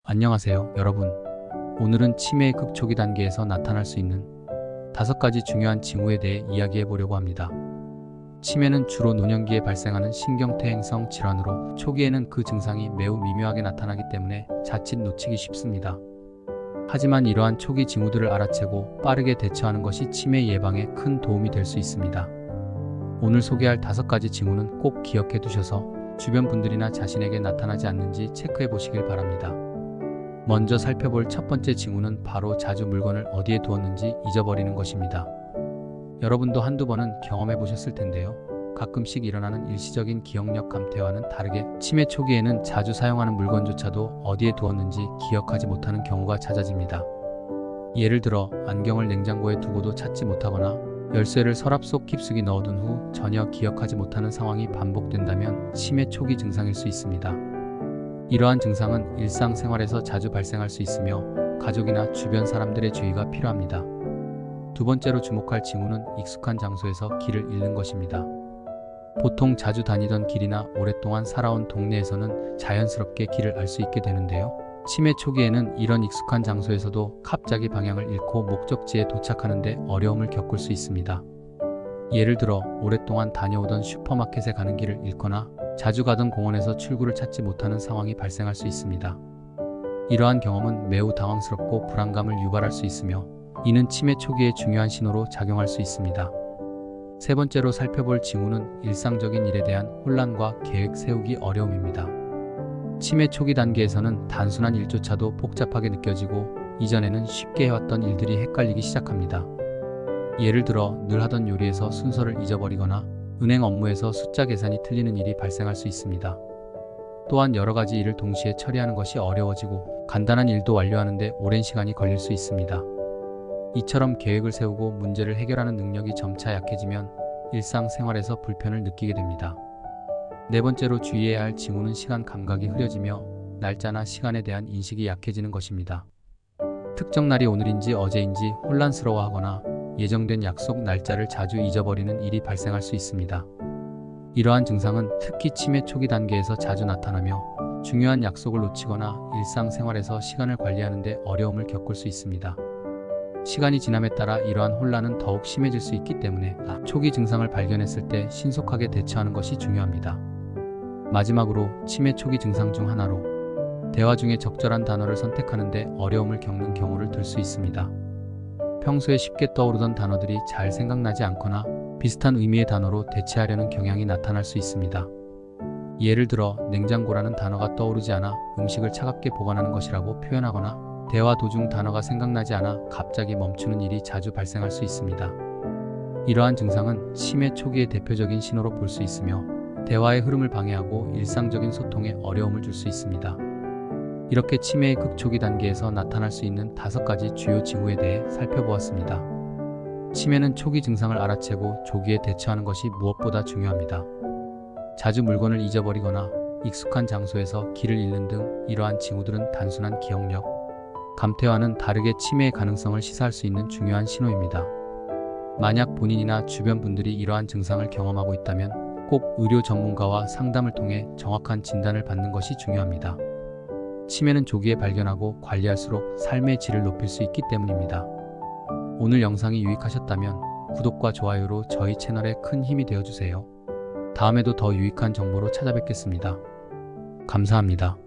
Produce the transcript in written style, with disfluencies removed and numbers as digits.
안녕하세요, 여러분. 오늘은 치매의 극초기 단계에서 나타날 수 있는 5가지 중요한 징후에 대해 이야기해 보려고 합니다. 치매는 주로 노년기에 발생하는 신경퇴행성 질환으로 초기에는 그 증상이 매우 미묘하게 나타나기 때문에 자칫 놓치기 쉽습니다. 하지만 이러한 초기 징후들을 알아채고 빠르게 대처하는 것이 치매 예방에 큰 도움이 될 수 있습니다. 오늘 소개할 5가지 징후는 꼭 기억해 두셔서 주변 분들이나 자신에게 나타나지 않는지 체크해 보시길 바랍니다. 먼저 살펴볼 첫 번째 징후는 바로 자주 물건을 어디에 두었는지 잊어버리는 것입니다. 여러분도 한두 번은 경험해 보셨을 텐데요. 가끔씩 일어나는 일시적인 기억력 감퇴와는 다르게 치매 초기에는 자주 사용하는 물건조차도 어디에 두었는지 기억하지 못하는 경우가 잦아집니다. 예를 들어 안경을 냉장고에 두고도 찾지 못하거나 열쇠를 서랍 속 깊숙이 넣어둔 후 전혀 기억하지 못하는 상황이 반복된다면 치매 초기 증상일 수 있습니다. 이러한 증상은 일상생활에서 자주 발생할 수 있으며 가족이나 주변 사람들의 주의가 필요합니다. 두 번째로 주목할 징후는 익숙한 장소에서 길을 잃는 것입니다. 보통 자주 다니던 길이나 오랫동안 살아온 동네에서는 자연스럽게 길을 알 수 있게 되는데요. 치매 초기에는 이런 익숙한 장소에서도 갑자기 방향을 잃고 목적지에 도착하는 데 어려움을 겪을 수 있습니다. 예를 들어 오랫동안 다녀오던 슈퍼마켓에 가는 길을 잃거나 자주 가던 공원에서 출구를 찾지 못하는 상황이 발생할 수 있습니다. 이러한 경험은 매우 당황스럽고 불안감을 유발할 수 있으며 이는 치매 초기의 중요한 신호로 작용할 수 있습니다. 세 번째로 살펴볼 징후는 일상적인 일에 대한 혼란과 계획 세우기 어려움입니다. 치매 초기 단계에서는 단순한 일조차도 복잡하게 느껴지고 이전에는 쉽게 해왔던 일들이 헷갈리기 시작합니다. 예를 들어 늘 하던 요리에서 순서를 잊어버리거나 은행 업무에서 숫자 계산이 틀리는 일이 발생할 수 있습니다. 또한 여러 가지 일을 동시에 처리하는 것이 어려워지고 간단한 일도 완료하는데 오랜 시간이 걸릴 수 있습니다. 이처럼 계획을 세우고 문제를 해결하는 능력이 점차 약해지면 일상생활에서 불편을 느끼게 됩니다. 네 번째로 주의해야 할 징후는 시간 감각이 흐려지며 날짜나 시간에 대한 인식이 약해지는 것입니다. 특정 날이 오늘인지 어제인지 혼란스러워하거나 예정된 약속 날짜를 자주 잊어버리는 일이 발생할 수 있습니다. 이러한 증상은 특히 치매 초기 단계에서 자주 나타나며 중요한 약속을 놓치거나 일상생활에서 시간을 관리하는 데 어려움을 겪을 수 있습니다. 시간이 지남에 따라 이러한 혼란은 더욱 심해질 수 있기 때문에 초기 증상을 발견했을 때 신속하게 대처하는 것이 중요합니다. 마지막으로 치매 초기 증상 중 하나로 대화 중에 적절한 단어를 선택하는 데 어려움을 겪는 경우를 들 수 있습니다. 평소에 쉽게 떠오르던 단어들이 잘 생각나지 않거나 비슷한 의미의 단어로 대체하려는 경향이 나타날 수 있습니다. 예를 들어 냉장고라는 단어가 떠오르지 않아 음식을 차갑게 보관하는 것이라고 표현하거나 대화 도중 단어가 생각나지 않아 갑자기 멈추는 일이 자주 발생할 수 있습니다. 이러한 증상은 치매 초기의 대표적인 신호로 볼 수 있으며 대화의 흐름을 방해하고 일상적인 소통에 어려움을 줄 수 있습니다. 이렇게 치매의 극초기 단계에서 나타날 수 있는 5가지 주요 징후에 대해 살펴보았습니다. 치매는 초기 증상을 알아채고 조기에 대처하는 것이 무엇보다 중요합니다. 자주 물건을 잊어버리거나 익숙한 장소에서 길을 잃는 등 이러한 징후들은 단순한 기억력 감퇴와는 다르게 치매의 가능성을 시사할 수 있는 중요한 신호입니다. 만약 본인이나 주변 분들이 이러한 증상을 경험하고 있다면 꼭 의료 전문가와 상담을 통해 정확한 진단을 받는 것이 중요합니다. 치매는 조기에 발견하고 관리할수록 삶의 질을 높일 수 있기 때문입니다. 오늘 영상이 유익하셨다면 구독과 좋아요로 저희 채널에 큰 힘이 되어주세요. 다음에도 더 유익한 정보로 찾아뵙겠습니다. 감사합니다.